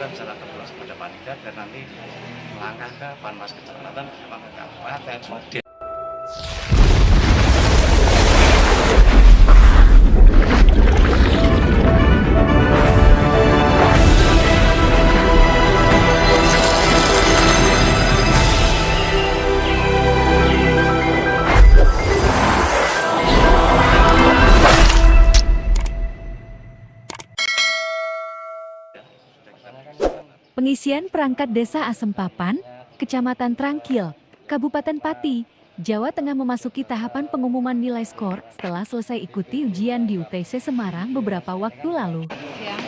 lakukan secara terus pada panitia dan nanti melangkah ke Panwas Kecamatan bersama ke Kabupaten Model. Pengisian perangkat desa Asempapan, Kecamatan Trangkil, Kabupaten Pati, Jawa Tengah memasuki tahapan pengumuman nilai skor setelah selesai ikuti ujian di UTC Semarang beberapa waktu lalu.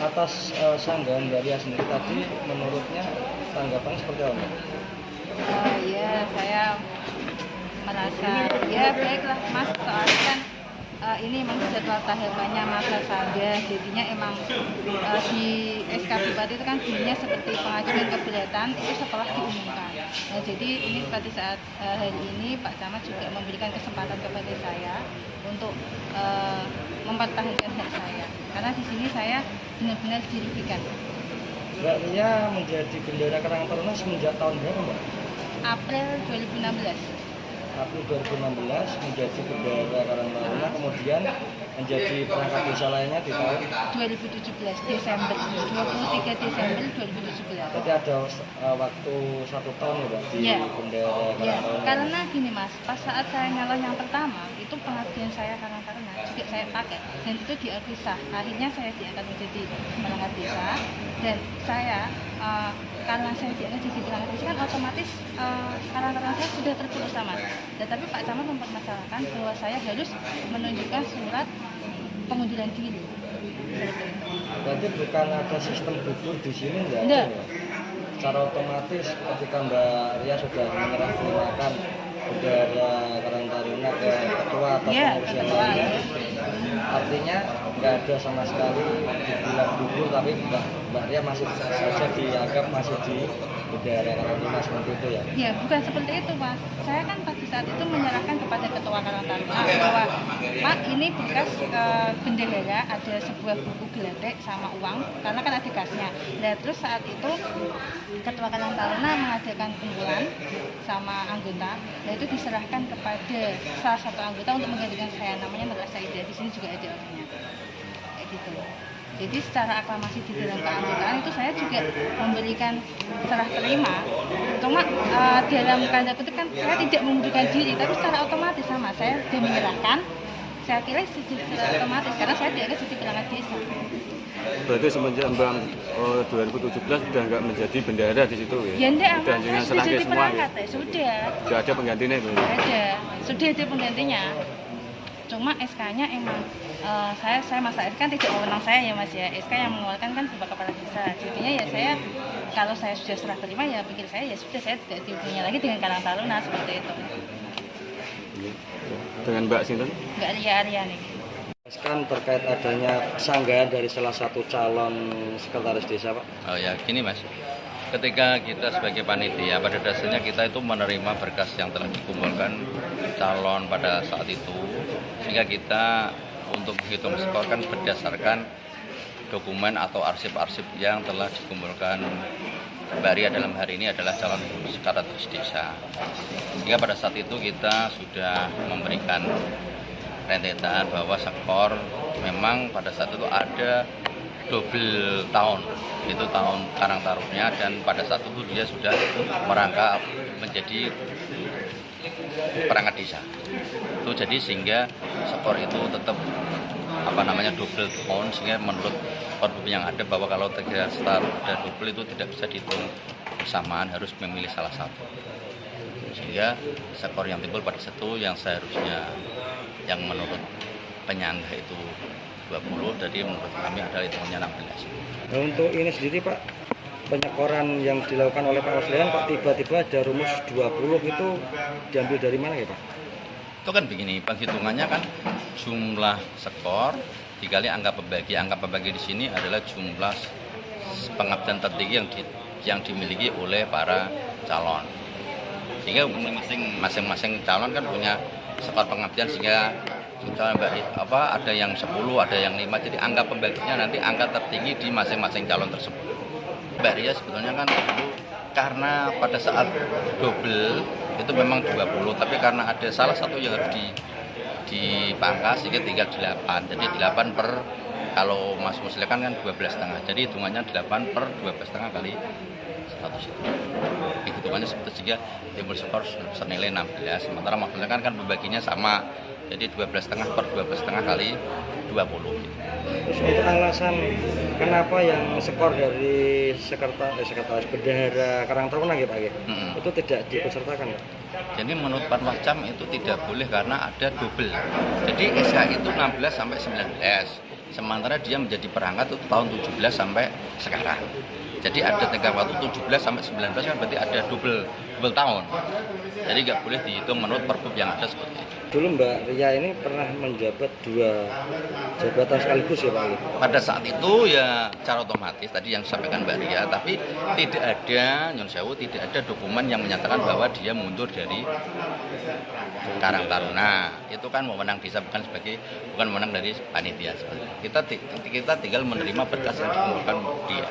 Atas sanggahan dari sendiri tadi, menurutnya tanggapannya seperti apa? Ya, saya merasa ya baiklah Mas, soalnya kan ini memang jadwal tahapannya masa saja, jadinya emang di SK Bupati itu kan bunyinya seperti pengajuan keberatan itu setelah diumumkan. Nah, jadi ini pada saat hari ini Pak Camat juga memberikan kesempatan kepada saya untuk mempertahankan hak saya, karena di sini saya benar-benar dirugikan. Mbak Ria menjadi bendera Karang Taruna semenjak tahun berapa, Mbak? April 2016. April 2016 menjadi bendera Karang Taruna, kemudian menjadi perangkat desa lainnya di tahun 2017 Desember, 23 Desember 2017. Jadi ada waktu 1 tahun ya, Mbak, di bendera Karang Taruna. Karena gini Mas, pas saat saya nyalon yang pertama itu pengabdian saya Karang Taruna juga saya pakai dan itu diakui sah. Akhirnya saya diangkat menjadi perangkat desa dan saya karena saya diangkat jadi perangkat desa kan otomatis Karang Taruna saya sudah terpilih sama. Tetapi Pak Camat mempermasalahkan bahwa saya harus menunjukkan surat pengunduran diri. Berarti bukan ada sistem gugur di sini enggak? Enggak. Secara otomatis ketika Mbak Ria sudah menyerahkan bendera Karang Taruna ke ketua atau pengurus yang lainnya, artinya nggak ada sama sekali dibilang gugur, tapi Mbak Ria masih saja dianggap masih di bendera Karang Taruna seperti itu ya? Ya, bukan seperti itu Mas. Saya kan pada saat itu menyerahkan kepada ketua Karang Taruna bahwa Pak ini bekas bendera, ada sebuah buku geletek sama uang, karena kan ada kasnya. Nah terus saat itu ketua Karang Taruna mengadakan kumpulan sama anggota, nah itu diserahkan kepada salah satu anggota untuk menggantikan saya, namanya Nur Saidah. Di sini juga ada orangnya, kayak gitu. Jadi secara aklamasi di dalam keanggotaan itu saya juga memberikan serah terima. Cuma dalam tanda kutip kan saya tidak mengundurkan diri, tapi secara otomatis sama saya sudah menyerahkan. Saya kira secara otomatis karena saya dianggap jadi perangkat desa. Berarti semenjak Mbak 2017 sudah nggak menjadi bendera di situ ya? Ya enggak, sudah saya sudah jadi semua perangkat ya? Sudah. Sudah ada penggantinya itu? Ada, sudah ada penggantinya. Cuma SK-nya emang saya masa SK kan tidak wewenang saya ya Mas ya. SK yang mengeluarkan kan Bapak Kepala Desa. Jadinya ya saya kalau saya sudah serah terima ya pikir saya ya sudah, saya tidak dihubungi lagi dengan Karang Taruna seperti itu. Dengan Mbak Sinten? Mbak Ria nih. Kan terkait adanya sanggahan dari salah satu calon sekretaris desa, Pak. Oh ya, gini Mas. Ketika kita sebagai panitia, pada dasarnya kita itu menerima berkas yang telah dikumpulkan calon pada saat itu, sehingga kita untuk menghitung skor kan berdasarkan dokumen atau arsip-arsip yang telah dikumpulkan. Mbak Ria dalam hari ini adalah calon sekretaris desa. Sehingga pada saat itu kita sudah memberikan rentetan bahwa skor memang pada saat itu ada double tahun, itu tahun Karang Taruna, dan pada saat itu dia sudah merangkap menjadi perangkat desa. Itu jadi sehingga skor itu tetap double tahun, sehingga menurut skor yang ada bahwa kalau tiga start dan double itu tidak bisa dihitung bersamaan, harus memilih salah satu. Sehingga skor yang timbul pada satu yang seharusnya yang menurut penyangga itu 20, jadi menurut kami adalah hitungannya 16. Nah, untuk ini sendiri Pak, penyekoran yang dilakukan oleh Pak Oslean, Pak, tiba-tiba ada rumus 20 itu diambil dari mana ya Pak? Itu kan begini, penghitungannya kan jumlah skor dikali angka pembagi. Angka pembagi di sini adalah jumlah pengabdian tertinggi yang dimiliki oleh para calon. Sehingga masing-masing calon kan punya skor pengabdian, sehingga ada yang 10, ada yang 5, jadi angka pembaginya nanti angka tertinggi di masing-masing calon tersebut. Mbak Ria sebetulnya kan dulu karena pada saat double itu memang 20, tapi karena ada salah satu yang harus dipangkas sehingga tinggal 8. Jadi 8 per, kalau Mas Muslikan kan 12,5. Jadi hitungannya 8 per 12,5 kali 100 itu. Hitungannya seperti sehingga timbul skor senilai 16. Sementara Mas Muslikan kan membaginya sama. Jadi 12,5 per 12,5 kali 20. Terus untuk alasan kenapa yang skor dari sekretaris bendahara Karang Taruna gitu Pak, itu tidak diikutsertakan Pak? Jadi menurut Panwascam itu tidak boleh karena ada double. Jadi SK itu 16 sampai 19. Sementara dia menjadi perangkat itu tahun 17 sampai sekarang. Jadi ada tenggang waktu 17 sampai 19 kan berarti ada double tahun. Jadi nggak boleh dihitung menurut Pergub yang ada seperti itu. Dulu Mbak Ria ini pernah menjabat 2 jabatan sekaligus ya Pak? Pada saat itu ya secara otomatis tadi yang disampaikan Mbak Ria, tapi tidak ada, Nyon Sewu, tidak ada dokumen yang menyatakan bahwa dia mundur dari Karang Taruna. Itu kan wewenang desa, bukan wewenang dari panitia. Kita tinggal menerima berkas yang dikumpulkan dia.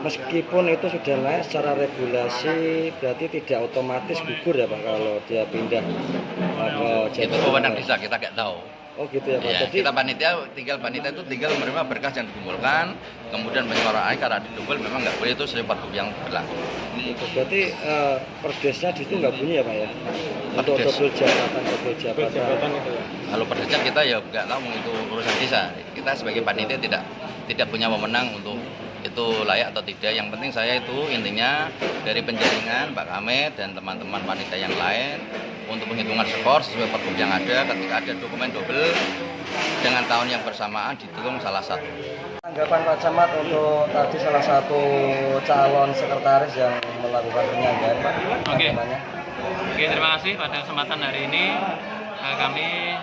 Meskipun itu sudah naik secara regulasi, berarti tidak otomatis gugur ya Pak kalau dia pindah ke Itu wewenang desa, kita nggak tahu. Oh gitu ya Pak. Ya, Jadi kita panitia itu tinggal menerima berkas yang dikumpulkan, kemudian menyuarakan karena di double memang nggak boleh, itu sesuai Pergub yang berlaku. berarti perdesnya di situ nggak bunyi ya Pak ya? Untuk double jabatan itu. Kalau perdesnya kita ya nggak tahu, itu urusan desa. Kita sebagai panitia tidak punya wewenang untuk itu layak atau tidak. Yang penting saya itu intinya dari penjaringan Pak Kamet dan teman-teman panitia yang lain untuk penghitungan skor sesuai Pergub yang ada, ketika ada dokumen double dengan tahun yang bersamaan dihitung salah satu. Tanggapan Pak Camat untuk tadi salah satu calon sekretaris yang melakukan penyanggahan Pak? Oke, terima kasih. Pada kesempatan hari ini kami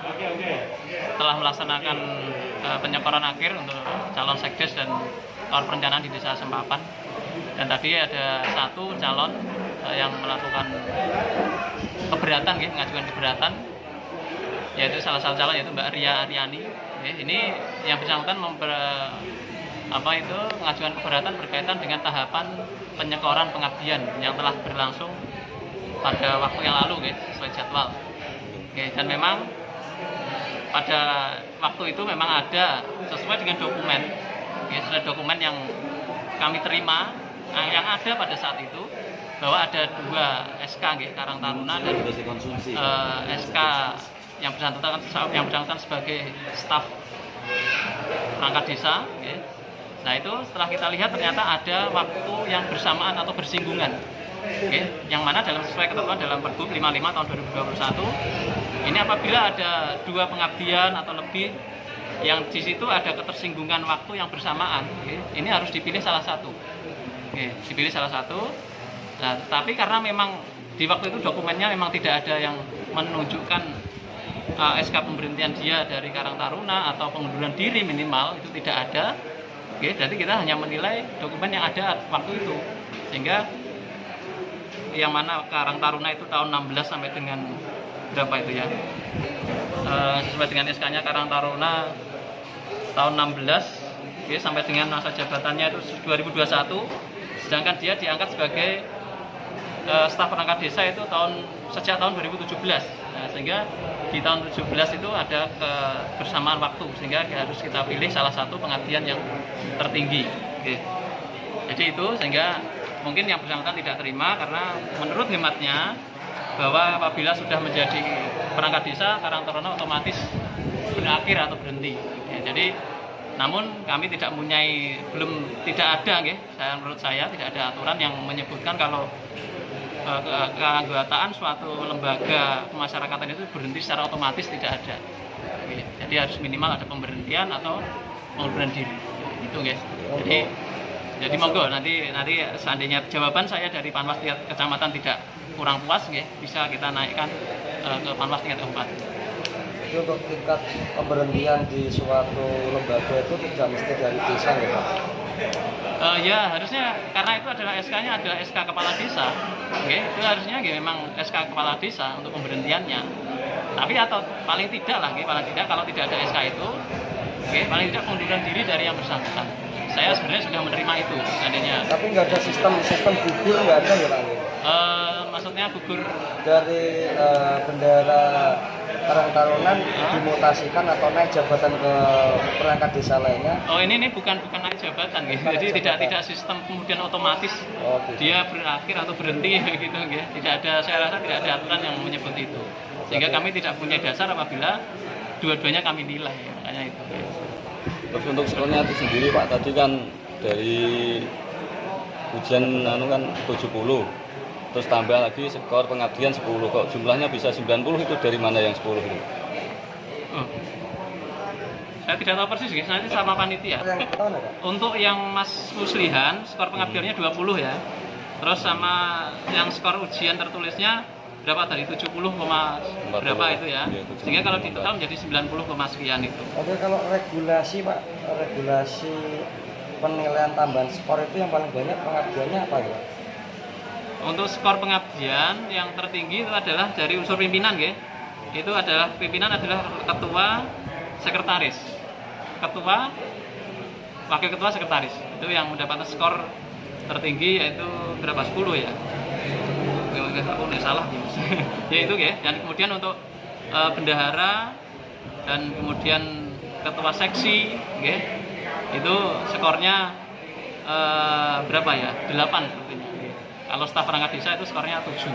telah melaksanakan penyekoran akhir untuk calon sekdes dan calon perencanaan di Desa Sempapan. Dan tadi ada satu calon yang melakukan keberatan, mengajukan keberatan, yaitu salah satu calon yaitu Mbak Ria Aryani. Ini yang bersangkutan mengajukan keberatan berkaitan dengan tahapan penyekoran pengabdian yang telah berlangsung pada waktu yang lalu, sesuai jadwal. Dan memang pada waktu itu memang ada sesuai dengan dokumen, sesuai dokumen yang kami terima, yang ada pada saat itu bahwa ada 2 SK Karang Taruna dan SK yang bersangkutan sebagai staf perangkat desa. Nah itu setelah kita lihat ternyata ada waktu yang bersamaan atau bersinggungan, yang mana sesuai ketentuan dalam Pergub 55 tahun 2021 ini apabila ada 2 pengabdian atau lebih yang di situ ada ketersinggungan waktu yang bersamaan, ini harus dipilih salah satu. Dipilih salah satu. Nah, tapi karena memang di waktu itu dokumennya memang tidak ada yang menunjukkan SK pemberhentian dia dari Karang Taruna atau pengunduran diri minimal, itu tidak ada. Berarti kita hanya menilai dokumen yang ada waktu itu. Sehingga yang mana Karang Taruna itu tahun 16 sampai dengan berapa itu ya? Sesuai dengan SK-nya Karang Taruna tahun 16 sampai dengan masa jabatannya itu 2021, sedangkan dia diangkat sebagai staf perangkat desa itu sejak tahun 2017. Nah, sehingga di tahun 2017 itu ada kebersamaan waktu, sehingga harus kita pilih salah satu pengabdian yang tertinggi. Jadi itu sehingga mungkin yang bersangkutan tidak terima karena menurut hematnya bahwa apabila sudah menjadi perangkat desa Karang Taruna otomatis berakhir atau berhenti. Jadi namun kami tidak ada, menurut saya tidak ada aturan yang menyebutkan kalau keanggotaan suatu lembaga pemasyarakatan itu berhenti secara otomatis, tidak ada. Jadi harus minimal ada pemberhentian atau pengunduran diri. Itu jadi monggo nanti seandainya jawaban saya dari Panwas tingkat kecamatan tidak kurang puas, bisa kita naikkan ke Panwas tingkat kabupaten. Untuk tingkat pemberhentian di suatu lembaga itu tidak mesti dari desa ya Pak? Ya harusnya, karena itu adalah SK-nya adalah SK kepala desa, itu harusnya memang SK kepala desa untuk pemberhentiannya. Tapi atau paling tidak kalau tidak ada SK itu, paling tidak pengunduran diri dari yang bersangkutan. saya sebenarnya sudah menerima itu seandainya. Tapi nggak ada sistem gugur, nggak ada ya Pak? Maksudnya gugur Dari bendahara Karang Taruna dimutasikan atau naik jabatan ke perangkat desa lainnya. oh ini bukan naik jabatan gitu. Jadi tidak sistem kemudian otomatis Oh, gitu. dia berakhir atau berhenti gitu ya. Tidak ada, saya rasa tidak ada aturan yang menyebut itu. Sehingga kami tidak punya dasar apabila dua-duanya kami nilai, makanya itu. Terus untuk skornya itu sendiri Pak, tadi kan dari ujian kan 70, terus tambah lagi skor pengabdian 10, kok jumlahnya bisa 90, itu dari mana yang 10 itu? Oh. Saya tidak tahu persis guys, nanti sama panitia. Yang tahun ya Pak? Untuk yang Mas Muslihan, skor pengabdiannya 20 ya. Terus sama yang skor ujian tertulisnya berapa tadi? 70, berapa itu ya. Iya, Sehingga kalau di total menjadi 90, sekian itu. Oke, kalau regulasi Pak, regulasi penilaian tambahan skor itu yang paling banyak pengabdiannya apa ya? Untuk skor pengabdian yang tertinggi itu adalah dari unsur pimpinan ya. Itu adalah pimpinan adalah ketua, sekretaris. Ketua, wakil ketua, sekretaris. Itu yang mendapatkan skor tertinggi yaitu berapa? 10 ya. Aku nggak salah ya itu ya. Dan kemudian untuk bendahara dan kemudian ketua seksi ya, itu skornya berapa ya? 8 sepertinya. Kalau staf perangkat desa itu skornya 7.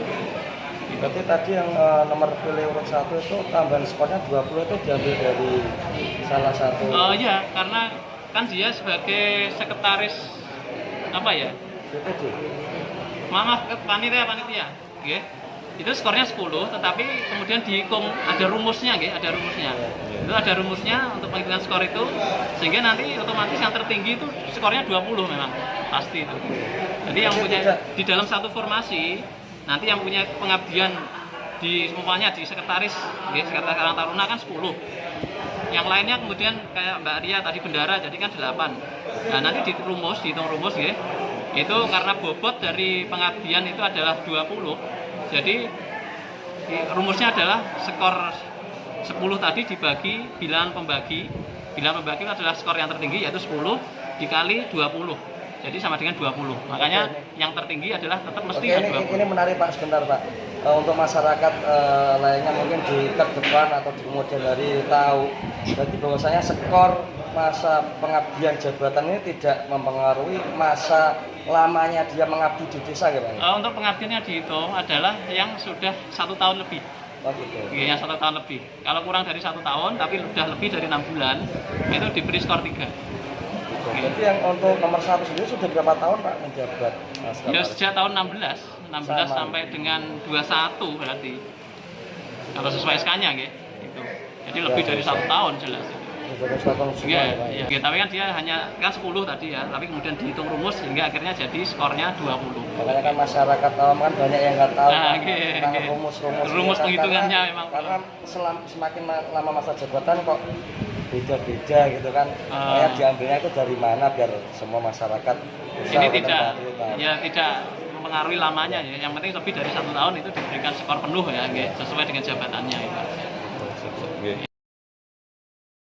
Berarti tadi yang nomor pilih urut 1 itu tambahan skornya 20 itu diambil dari salah satu. Iya, karena kan dia sebagai sekretaris apa ya? DPD. Maaf, panitia. Nggih. Itu skornya 10, tetapi kemudian dihitung ada rumusnya nggih, ada rumusnya. Itu ada rumusnya untuk penghitungan skor itu, sehingga nanti otomatis yang tertinggi itu skornya 20 memang. Pasti itu. Jadi yang punya di dalam satu formasi, nanti yang punya pengabdian umpamanya di sekretaris, nggih, sekretaris Karang Taruna kan 10. Yang lainnya kemudian kayak Mbak Ria tadi bendara jadi kan 8. Nah, nanti dihitung rumus nggih. Itu karena bobot dari pengabdian itu adalah 20. Jadi rumusnya adalah skor 10 tadi dibagi bilangan pembagi. Bilangan pembagi adalah skor yang tertinggi yaitu 10 dikali 20. Jadi sama dengan 20. Makanya yang tertinggi adalah tetap mesti Oke, 20. ini menarik Pak, sebentar Pak. Untuk masyarakat lainnya mungkin di depan atau di kemudian hari tahu. Berarti bahwasanya skor masa pengabdian jabatan ini tidak mempengaruhi masa lamanya dia mengabdi di desa ya Pak? Untuk pengabdiannya dihitung adalah yang sudah 1 tahun lebih. Oh gitu. Yang 1 tahun lebih. Kalau kurang dari 1 tahun tapi sudah lebih dari 6 bulan itu diberi skor 3. Jadi yang untuk nomor 1 sendiri sudah berapa tahun Pak menjabat? Ya sejak tahun 16 sampai dengan 21 berarti. Kalau sesuai SK-nya gitu. Itu. Jadi lebih dari 1 tahun jelas. Iya. Tapi kan dia hanya kan 10 tadi ya, tapi kemudian dihitung rumus sehingga akhirnya jadi skornya 20. Makanya kan masyarakat awam kan banyak yang nggak tahu tentang rumus penghitungannya memang. Karena semakin lama masa jabatan kok beda-beda gitu kan. Makanya diambilnya itu dari mana biar semua masyarakat bisa ini tidak mempengaruhi lamanya ya. Yang penting lebih dari 1 tahun itu diberikan skor penuh ya, sesuai dengan jabatannya itu.